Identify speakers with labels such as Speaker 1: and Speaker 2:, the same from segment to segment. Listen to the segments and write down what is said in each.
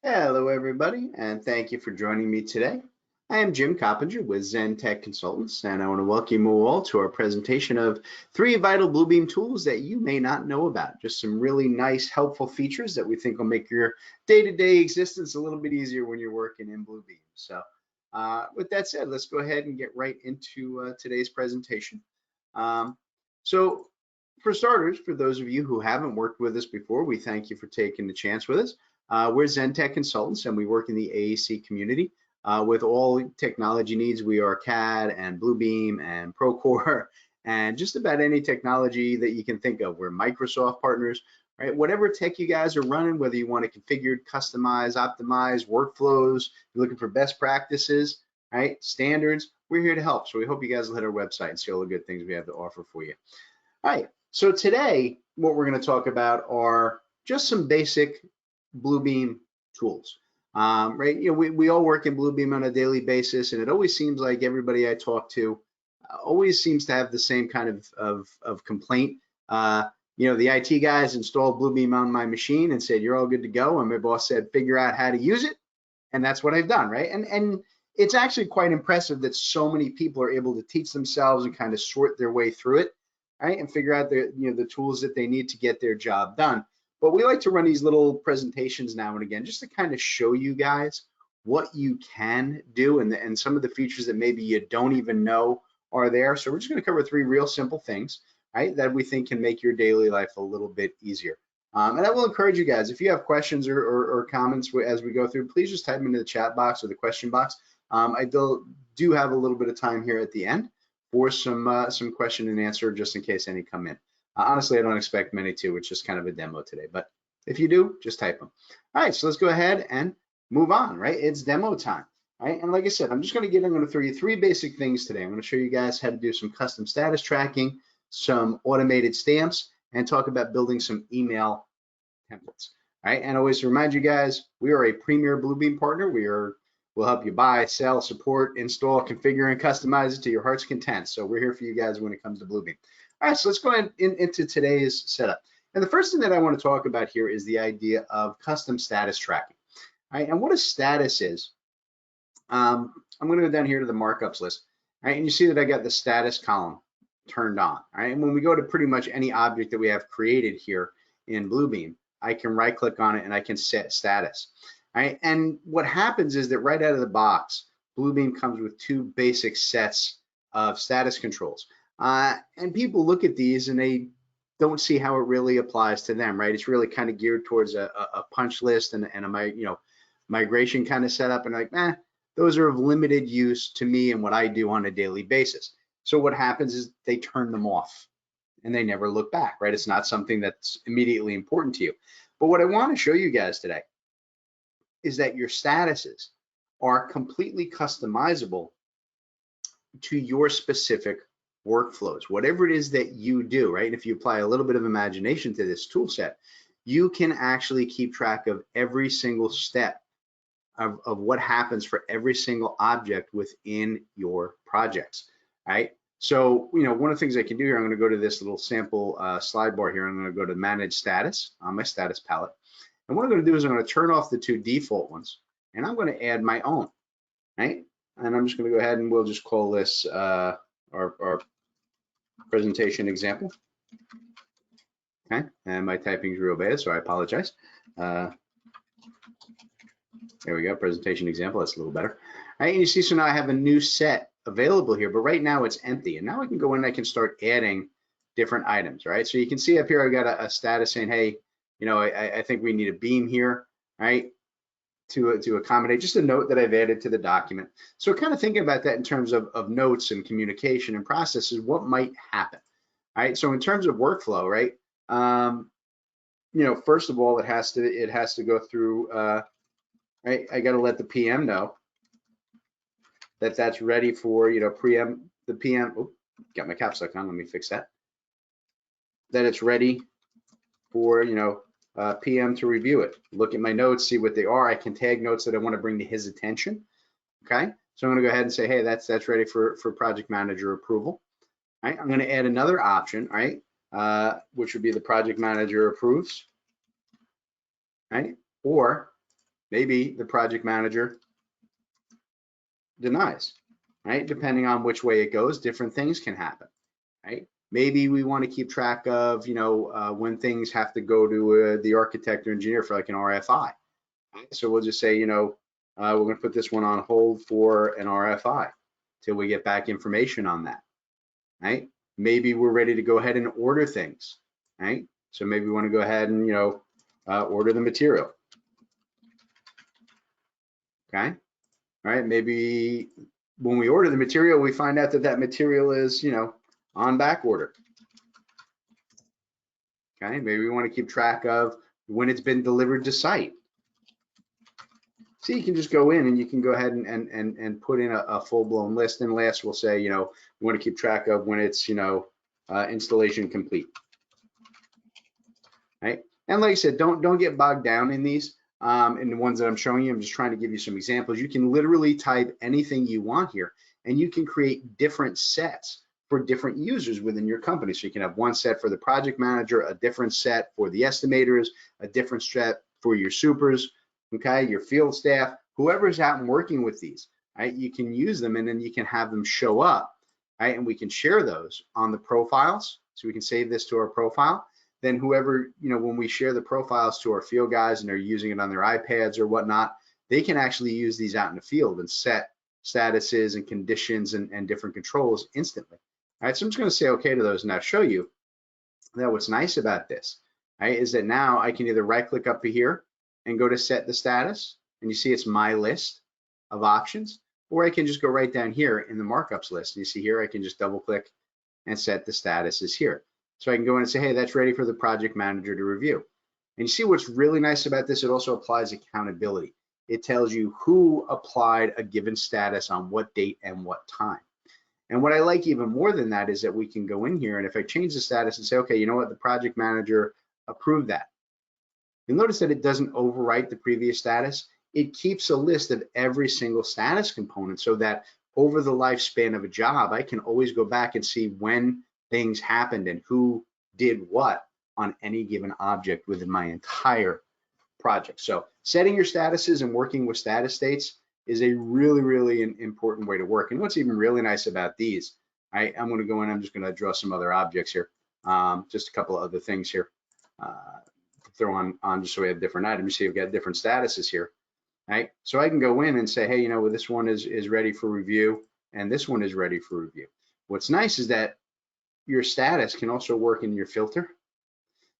Speaker 1: Hello, everybody, and thank you for joining me today. I am Jim Coppinger with ZenTek Consultants, and I want to welcome you all to our presentation of 3 vital Bluebeam tools that you may not know about. Just some really nice, helpful features that we think will make your day-to-day existence a little bit easier when you're working in Bluebeam. So with that said, let's go ahead and get right into today's presentation. So for starters, for those of you who haven't worked with us before, we thank you for taking the chance with us. We're ZenTek Consultants, and we work in the AEC community with all technology needs. We are CAD and Bluebeam and Procore and just about any technology that you can think of. We're Microsoft partners, right? Whatever tech you guys are running, whether you want to configure, customize, optimize workflows, you're looking for best practices, right? Standards, we're here to help. So we hope you guys will hit our website and see all the good things we have to offer for you. All right, so today, what we're going to talk about are just some basic Bluebeam tools, right? You know, we all work in Bluebeam on a daily basis, and it always seems like everybody I talk to always seems to have the same kind of complaint. You know, the IT guys installed Bluebeam on my machine and said, you're all good to go. And my boss said, figure out how to use it. And that's what I've done, right? And it's actually quite impressive that so many people are able to teach themselves and kind of sort their way through it, right? And figure out the tools that they need to get their job done. But we like to run these little presentations now and again just to kind of show you guys what you can do and some of the features that maybe you don't even know are there. So we're just going to cover 3 real simple things, right, that we think can make your daily life a little bit easier. And I will encourage you guys, if you have questions or comments as we go through, please just type them into the chat box or the question box. I do have a little bit of time here at the end for some question and answer just in case any come in. Honestly, I don't expect many to. It's just kind of a demo today, but if you do, just type them. All right, so let's go ahead and move on, right? It's demo time, right? And like I said, I'm going to throw you 3 basic things today. I'm going to show you guys how to do some custom status tracking, some automated stamps, and talk about building some email templates, right? And always to remind you guys, we are a premier Bluebeam partner. We'll help you buy, sell, support, install, configure, and customize it to your heart's content. So we're here for you guys when it comes to Bluebeam. All right, so let's go ahead into today's setup. And the first thing that I want to talk about here is the idea of custom status tracking. All right, and what a status is, I'm going to go down here to the markups list. All right, and you see that I got the status column turned on. All right, and when we go to pretty much any object that we have created here in Bluebeam, I can right click on it and I can set status. All right, and what happens is that right out of the box, Bluebeam comes with 2 basic sets of status controls. And people look at these and they don't see how it really applies to them, right? It's really kind of geared towards a punch list and a migration kind of setup, and like, those are of limited use to me and what I do on a daily basis. So what happens is they turn them off and they never look back, right? It's not something that's immediately important to you. But what I want to show you guys today is that your statuses are completely customizable to your specific workflows, whatever it is that you do, right? And if you apply a little bit of imagination to this tool set, you can actually keep track of every single step of what happens for every single object within your projects, right? So, you know, one of the things I can do here, I'm going to go to this little sample slide bar here. I'm going to go to manage status on my status palette. And what I'm going to do is I'm going to turn off the 2 default ones, and I'm going to add my own, right? And I'm just going to go ahead and we'll just call this our presentation example. Okay, and my typing is real bad, so I apologize. There we go, presentation example, that's a little better. All right, and you see, so now I have a new set available here, but right now it's empty. And now I can go in and I can start adding different items, right? So you can see up here, I've got a status saying, hey, you know, I think we need a beam here, right? To accommodate just a note that I've added to the document. So kind of thinking about that in terms of notes and communication and processes, what might happen, right? So in terms of workflow, right? You know, first of all, it has to go through, right? I got to let the PM know that that's ready for, you know, the PM, oh, got my caps lock on, let me fix that. That it's ready for, you know, PM to review it. Look at my notes, see what they are. I can tag notes that I want to bring to his attention. Okay, so I'm going to go ahead and say, hey, that's ready for project manager approval. All right, I'm going to add another option, right, which would be the project manager approves. Right, or maybe the project manager denies, right? Depending on which way it goes, different things can happen, right? Maybe we want to keep track of, when things have to go to the architect or engineer for like an RFI. Right? So we'll just say, we're going to put this one on hold for an RFI till we get back information on that, right? Maybe we're ready to go ahead and order things, right? So maybe we want to go ahead and, order the material, okay? All right, maybe when we order the material, we find out that that material is, on back order. Okay, maybe we want to keep track of when it's been delivered to site. So you can just go in and you can go ahead and put in a full-blown list. And last, we'll say, we want to keep track of when it's, installation complete. Right? And like I said, don't get bogged down in these. In the ones that I'm showing you, I'm just trying to give you some examples. You can literally type anything you want here, and you can create different sets for different users within your company. So you can have one set for the project manager, a different set for the estimators, a different set for your supers, okay, your field staff, whoever's out and working with these, right? You can use them and then you can have them show up, right? And we can share those on the profiles. So we can save this to our profile. Then whoever, when we share the profiles to our field guys and they're using it on their iPads or whatnot, they can actually use these out in the field and set statuses and conditions and different controls instantly. All right, so I'm just going to say okay to those and now show you that what's nice about this, right, is that now I can either right click up here and go to set the status, and you see it's my list of options, or I can just go right down here in the markups list. And you see here, I can just double click and set the statuses here. So I can go in and say, hey, that's ready for the project manager to review. And you see what's really nice about this, it also applies accountability. It tells you who applied a given status on what date and what time. And what I like even more than that is that we can go in here and if I change the status and say, okay, you know what, the project manager approved that. You'll notice that it doesn't overwrite the previous status. It keeps a list of every single status component so that over the lifespan of a job, I can always go back and see when things happened and who did what on any given object within my entire project. So setting your statuses and working with status states is a really, really important way to work. And what's even really nice about these, I'm going to go in, I'm just going to draw some other objects here, just a couple of other things here. Throw on just so we have different items. You see we've got different statuses here, right? So I can go in and say, hey, well, this one is ready for review and this one is ready for review. What's nice is that your status can also work in your filter.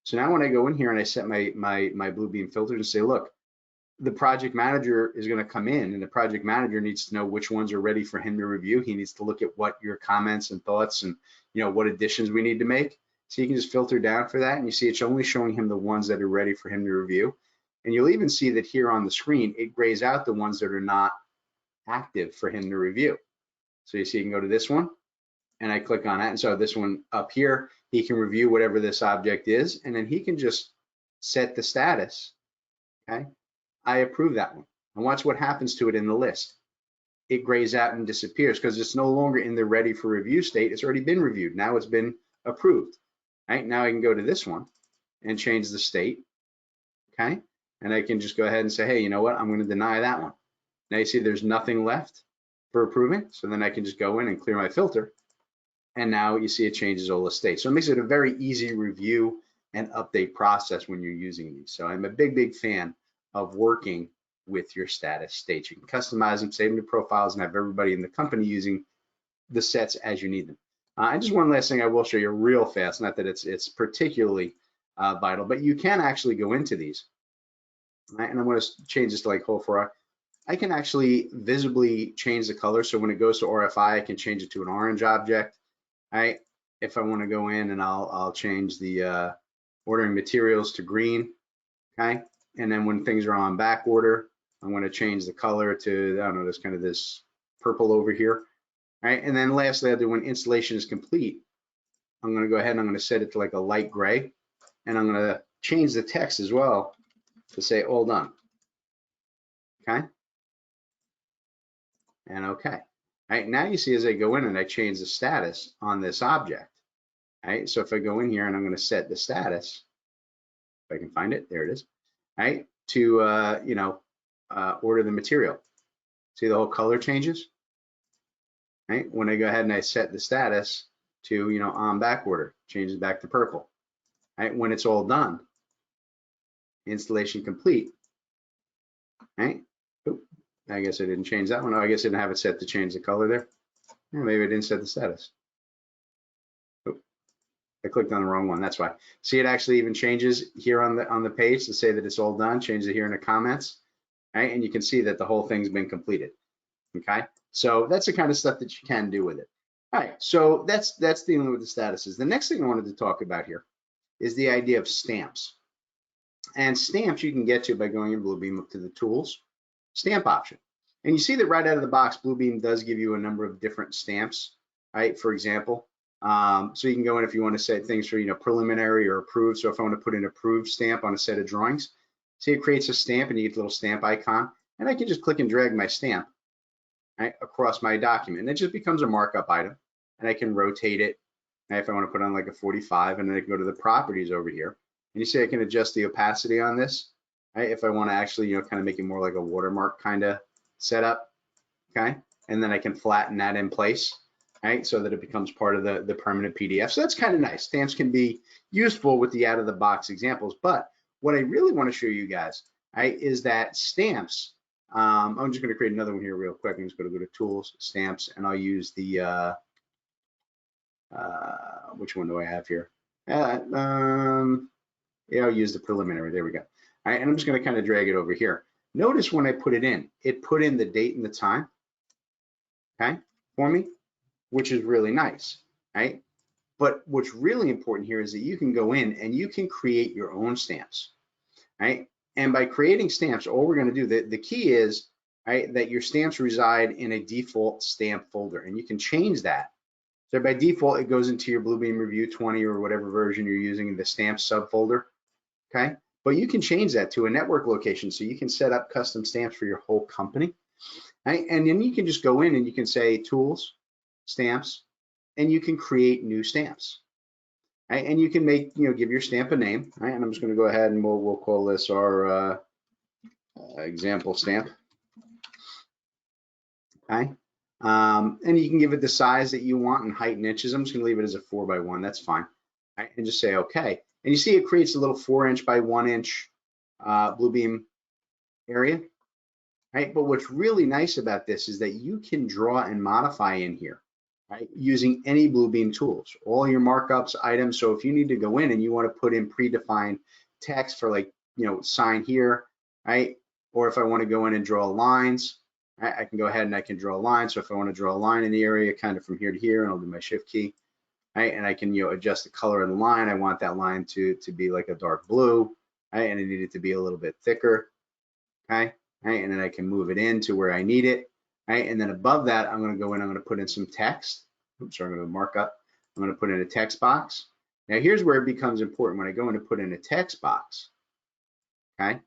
Speaker 1: So now when I go in here and I set my Bluebeam filter to say, look, the project manager is going to come in and the project manager needs to know which ones are ready for him to review. He needs to look at what your comments and thoughts and what additions we need to make. So you can just filter down for that and you see it's only showing him the ones that are ready for him to review. And you'll even see that here on the screen, it grays out the ones that are not active for him to review. So you see you can go to this one and I click on that. And so this one up here, he can review whatever this object is and then he can just set the status, okay? I approve that one. And watch what happens to it in the list. It grays out and disappears because it's no longer in the ready for review state. It's already been reviewed. Now it's been approved. Right, now I can go to this one and change the state, okay? And I can just go ahead and say, hey, you know what? I'm going to deny that one. Now you see there's nothing left for approving. So then I can just go in and clear my filter. And now you see it changes all the states. So it makes it a very easy review and update process when you're using these. So I'm a big fan of working with your status states. You can customize them, save them to profiles, and have everybody in the company using the sets as you need them. And just one last thing I will show you real fast, not that it's particularly vital, but you can actually go into these. Right? And I'm going to change this to like whole for I can actually visibly change the color. So when it goes to RFI, I can change it to an orange object. Right? If I want to go in and I'll change the ordering materials to green. Okay. And then when things are on back order, I'm going to change the color to, I don't know, this kind of this purple over here. Right, and then lastly, I'll do when installation is complete. I'm going to go ahead and I'm going to set it to like a light gray, and I'm going to change the text as well to say all done. Okay, and okay. All right, now you see as I go in and I change the status on this object. All right, so if I go in here and I'm going to set the status, if I can find it, there it is. All right, to order the material. See the whole color changes, right? When I go ahead and I set the status to, on back order, changes back to purple, right? When it's all done, installation complete, right? Oop, I guess I didn't change that one. Oh, I guess I didn't have it set to change the color there. Yeah, maybe I didn't set the status. Oop, I clicked on the wrong one, that's why. See, it actually even changes here on the page to say that it's all done, changes it here in the comments, right? And you can see that the whole thing's been completed, okay? So that's the kind of stuff that you can do with it. All right, so that's dealing with the statuses. The next thing I wanted to talk about here is the idea of stamps. And stamps you can get to by going in Bluebeam up to the tools, stamp option. And you see that right out of the box, Bluebeam does give you a number of different stamps, right? For example, so you can go in if you want to say things for, preliminary or approved. So if I want to put an approved stamp on a set of drawings, see it creates a stamp and you get the little stamp icon. And I can just click and drag my stamp, right, across my document. And it just becomes a markup item. And I can rotate it, right, if I want to put on like a 45, and then I can go to the properties over here. And you see I can adjust the opacity on this, right? If I want to actually, kind of make it more like a watermark kind of setup, okay? And then I can flatten that in place, right? So that it becomes part of the permanent PDF. So that's kind of nice. Stamps can be useful with the out of the box examples. But what I really want to show you guys, right, is that stamps, I'm just going to create another one here real quick. I'm just going to go to tools, stamps, and I'll use the, which one do I have here? Yeah, I'll use the preliminary. There we go. All right, and I'm just going to kind of drag it over here. Notice when I put it put in the date and the time, okay, for me, which is really nice, right? But what's really important here is that you can go in and you can create your own stamps, right? And by creating stamps, all we're going to do, the key is, right, that your stamps reside in a default stamp folder, and you can change that. So by default, it goes into your Bluebeam Revu 20 or whatever version you're using in the stamps subfolder, okay? But you can change that to a network location, so you can set up custom stamps for your whole company, right? And then you can just go in and you can say tools, stamps, and you can create new stamps, right? And you can make, give your stamp a name, right? And I'm just going to go ahead and we'll call this our example stamp, okay? And you can give it the size that you want in height and inches. I'm just going to leave it as a 4x1. That's fine, right? And just say okay. And you see it creates a little 4" by 1" Bluebeam area, right? But what's really nice about this is that you can draw and modify in here, right? Using any Bluebeam tools, all your markups, items. So if you need to go in and you want to put in predefined text for like, sign here, right? Or if I want to go in and draw lines, right, I can go ahead and I can draw a line. So if I want to draw a line in the area kind of from here to here, and I'll do my shift key, right? And I can, adjust the color of the line. I want that line to be like a dark blue, right? And I need it to be a little bit thicker, okay? Right? And then I can move it into where I need it, right? And then above that, I'm gonna go in, I'm gonna put in some text. Oops, sorry, I'm gonna mark up. I'm gonna put in a text box. Now here's where it becomes important. When I go in to put in a text box, okay?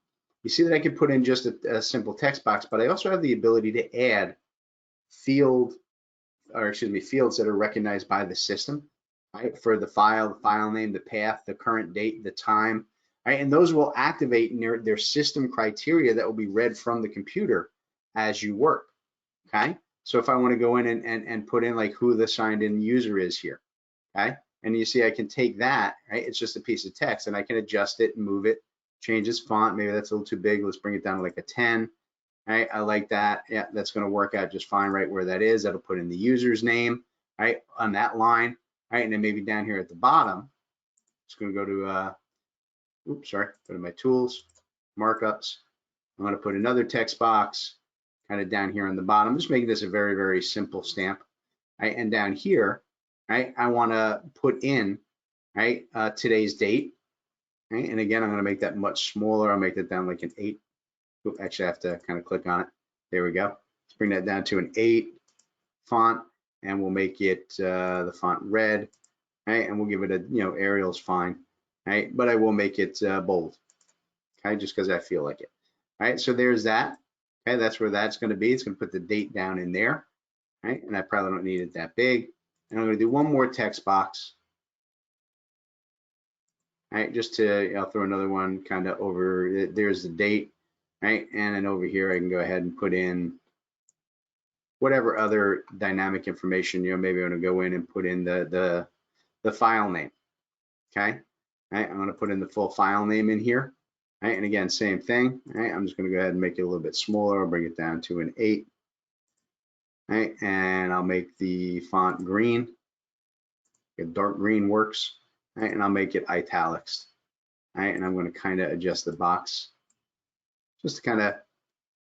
Speaker 1: You see that I can put in just a simple text box, but I also have the ability to add fields that are recognized by the system, right? For the file name, the path, the current date, the time, right? And those will activate in their system criteria that will be read from the computer as you work, okay? So if I want to go in and put in like who the signed in user is here, okay? And you see I can take that, right? It's just a piece of text and I can adjust it and move it, change its font. Maybe that's a little too big. Let's bring it down to like a 10. Right, I like that. Yeah, that's going to work out just fine right where that is. That'll put in the user's name, right, on that line, right, and then maybe down here at the bottom, it's going to go to, go to my tools, markups. I'm going to put another text box kind of down here on the bottom. I'm just making this a very, very simple stamp, right, and down here, right, I want to put in, right, today's date, right, and again, I'm going to make that much smaller. I'll make that down like an 8. Actually, I have to kind of click on it. There we go. Let's bring that down to an 8 font, and we'll make it the font red, right? And we'll give it a, Arial's fine, right? But I will make it bold, okay? Just because I feel like it, right? So there's that, okay? That's where that's going to be. It's going to put the date down in there, right? And I probably don't need it that big. And I'm going to do one more text box, right? Just to, I'll throw another one kind of over. There's the date. right? And then over here, I can go ahead and put in whatever other dynamic information, maybe I'm gonna go in and put in the file name, okay? Right, I'm gonna put in the full file name in here, right? And again, same thing, right? I'm just gonna go ahead and make it a little bit smaller. I'll bring it down to an 8, right? And I'll make the font green. If dark green works, right? And I'll make it italics, right? And I'm gonna kind of adjust the box just to kind of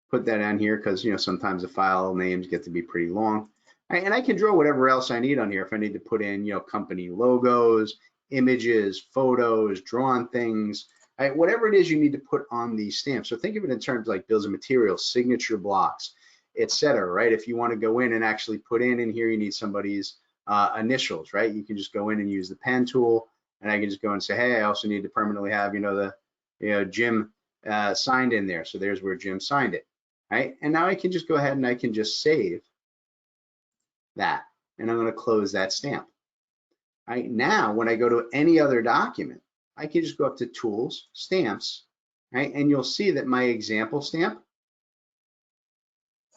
Speaker 1: put that on here because sometimes the file names get to be pretty long. Right, and I can draw whatever else I need on here if I need to put in company logos, images, photos, drawn things, right? Whatever it is you need to put on these stamps. So think of it in terms like bills of materials, signature blocks, etc. Right? If you want to go in and actually put in here, you need somebody's initials, right? You can just go in and use the pen tool, and I can just go and say, hey, I also need to permanently have Jim signed in there. So there's where Jim signed it. Right? And now I can just go ahead and I can just save that. And I'm going to close that stamp. Right? Now, when I go to any other document, I can just go up to Tools, Stamps, right? And you'll see that my example stamp,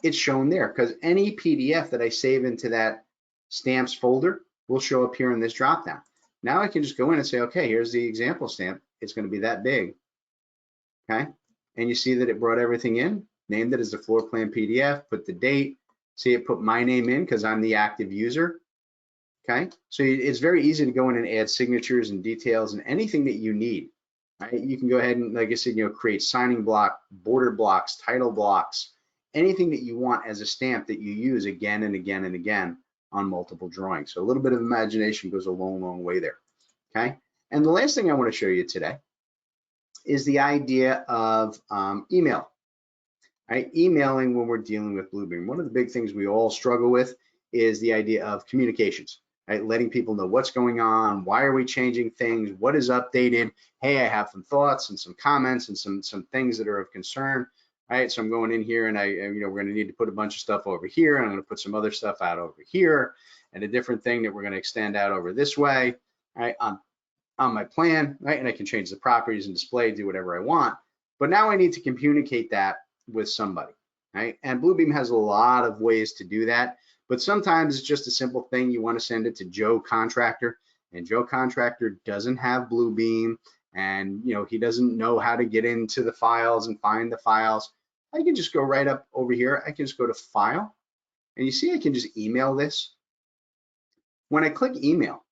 Speaker 1: it's shown there because any PDF that I save into that stamps folder will show up here in this dropdown. Now I can just go in and say, okay, here's the example stamp. It's going to be that big. Okay. And you see that it brought everything in. Named it as the floor plan PDF, put the date, see it put my name in because I'm the active user, okay? So it's very easy to go in and add signatures and details and anything that you need, right? You can go ahead and, like I said, create signing block, border blocks, title blocks, anything that you want as a stamp that you use again and again and again on multiple drawings. So a little bit of imagination goes a long, long way there, okay? And the last thing I want to show you today is the idea of email. Right? Emailing when we're dealing with Bluebeam. One of the big things we all struggle with is the idea of communications, right? Letting people know what's going on, why are we changing things, what is updated, hey, I have some thoughts and some comments and some things that are of concern, right? So I'm going in here and we're gonna need to put a bunch of stuff over here, and I'm gonna put some other stuff out over here, and a different thing that we're gonna extend out over this way, right? On my plan, right? And I can change the properties and display, do whatever I want. But now I need to communicate that with somebody, right? And Bluebeam has a lot of ways to do that, but sometimes it's just a simple thing. You want to send it to Joe Contractor, and Joe Contractor doesn't have Bluebeam, and he doesn't know how to get into the files and find the files. I can just go right up over here. I can just go to File, and you see I can just email this. When I click email,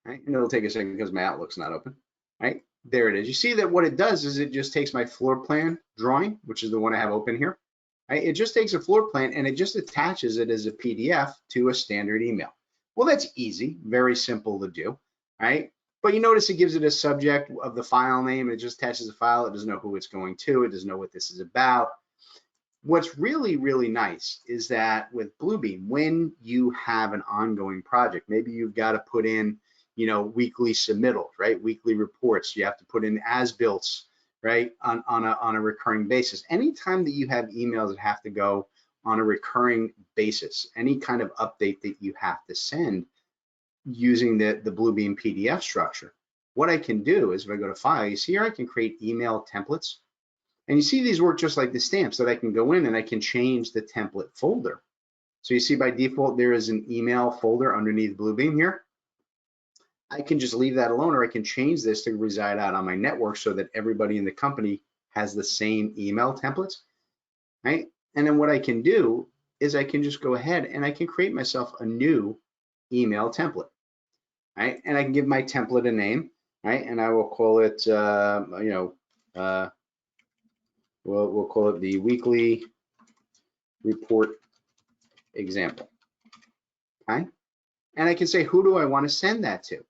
Speaker 1: right, and it'll take a second because my Outlook's not open, right? There it is. You see that what it does is it just takes my floor plan drawing, which is the one I have open here. Right? It just takes a floor plan and it just attaches it as a PDF to a standard email. Well, that's easy, very simple to do, right? But you notice it gives it a subject of the file name. It just attaches a file. It doesn't know who it's going to. It doesn't know what this is about. What's really, really nice is that with Bluebeam, when you have an ongoing project, maybe you've got to put in weekly submittals, right? Weekly reports. You have to put in as-builts, right? On a recurring basis. Anytime that you have emails that have to go on a recurring basis, any kind of update that you have to send using the Bluebeam PDF structure, what I can do is if I go to File, you see here I can create email templates. And you see these work just like the stamps that I can go in and I can change the template folder. So you see by default there is an email folder underneath Bluebeam here. I can just leave that alone, or I can change this to reside out on my network so that everybody in the company has the same email templates, right? And then what I can do is I can just go ahead and I can create myself a new email template, right? And I can give my template a name, right? And I will call it, we'll call it the weekly report example, okay? And I can say, who do I want to send that to?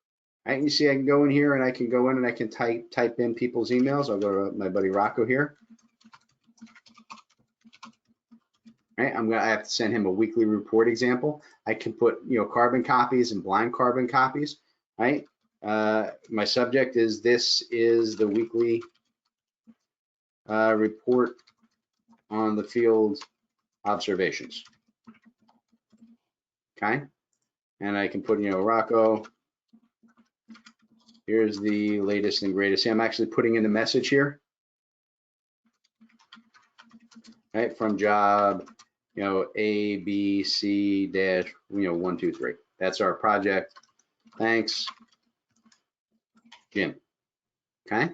Speaker 1: Right, and you see I can go in here and I can go in and I can type in people's emails. I'll go to my buddy Rocco here. Right, I have to send him a weekly report example. I can put carbon copies and blind carbon copies. Right, my subject is this is the weekly report on the field observations. Okay, and I can put Rocco. Here's the latest and greatest. See, I'm actually putting in the message here. right? From job, A, B, C dash, 1, 2, 3. That's our project. Thanks, Jim. Okay.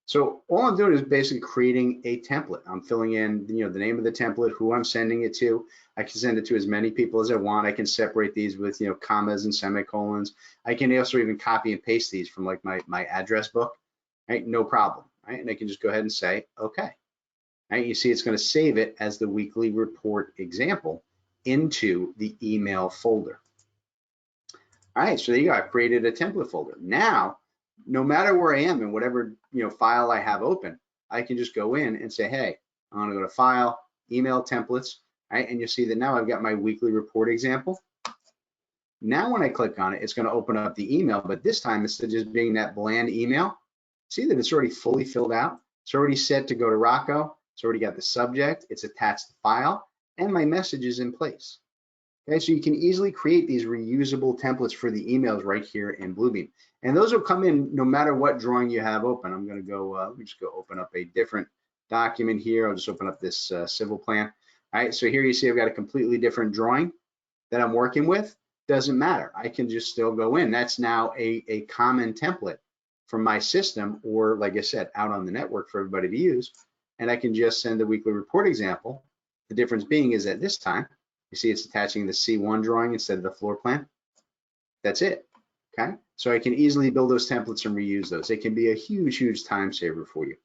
Speaker 1: So all I'm doing is basically creating a template. I'm filling in, the name of the template, who I'm sending it to. I can send it to as many people as I want. I can separate these with, commas and semicolons. I can also even copy and paste these from like my address book, right? No problem, right? And I can just go ahead and say, okay. Right? You see it's going to save it as the weekly report example into the email folder. All right, so there you go. I've created a template folder. Now, no matter where I am and whatever file I have open, I can just go in and say, hey, I'm going to go to File, Email Templates, right? And you'll see that now I've got my weekly report example. Now when I click on it, it's going to open up the email, but this time instead of just being that bland email, see that it's already fully filled out. It's already set to go to Rocco. It's already got the subject. It's attached to the file, and my message is in place. Okay, so you can easily create these reusable templates for the emails right here in Bluebeam. And those will come in no matter what drawing you have open. I'm going to go, let me just go open up a different document here. I'll just open up this civil plan. All right, so here you see I've got a completely different drawing that I'm working with. Doesn't matter. I can just still go in. That's now a common template from my system, or like I said, out on the network for everybody to use. And I can just send the weekly report example. The difference being is that this time, you see it's attaching the C1 drawing instead of the floor plan. That's it, okay? So I can easily build those templates and reuse those. It can be a huge, huge time saver for you.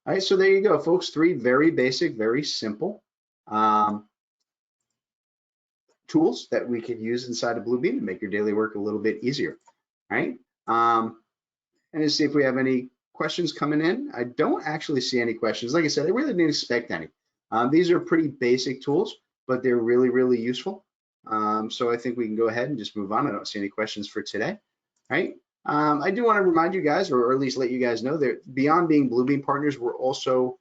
Speaker 1: All right, so there you go, folks. 3 very basic, very simple tools that we could use inside of Bluebeam to make your daily work a little bit easier, right? And let's see if we have any questions coming in. I don't actually see any questions. Like I said, I really didn't expect any. These are pretty basic tools, but they're really, really useful. So I think we can go ahead and just move on. I don't see any questions for today, right? I do want to remind you guys, or at least let you guys know, that beyond being Bluebeam partners, we're also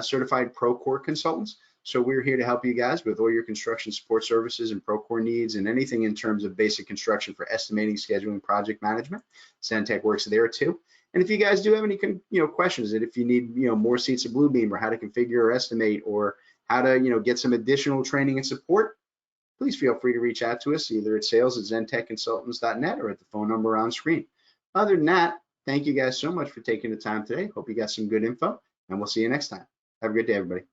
Speaker 1: certified Procore consultants. So we're here to help you guys with all your construction support services and Procore needs and anything in terms of basic construction for estimating, scheduling, project management. ZenTek works there too. And if you guys do have any questions, that if you need more seats of Bluebeam, or how to configure or estimate, or how to get some additional training and support, please feel free to reach out to us either at sales@zentekconsultants.net or at the phone number on screen. Other than that, thank you guys so much for taking the time today. Hope you got some good info, and we'll see you next time. Have a good day, everybody.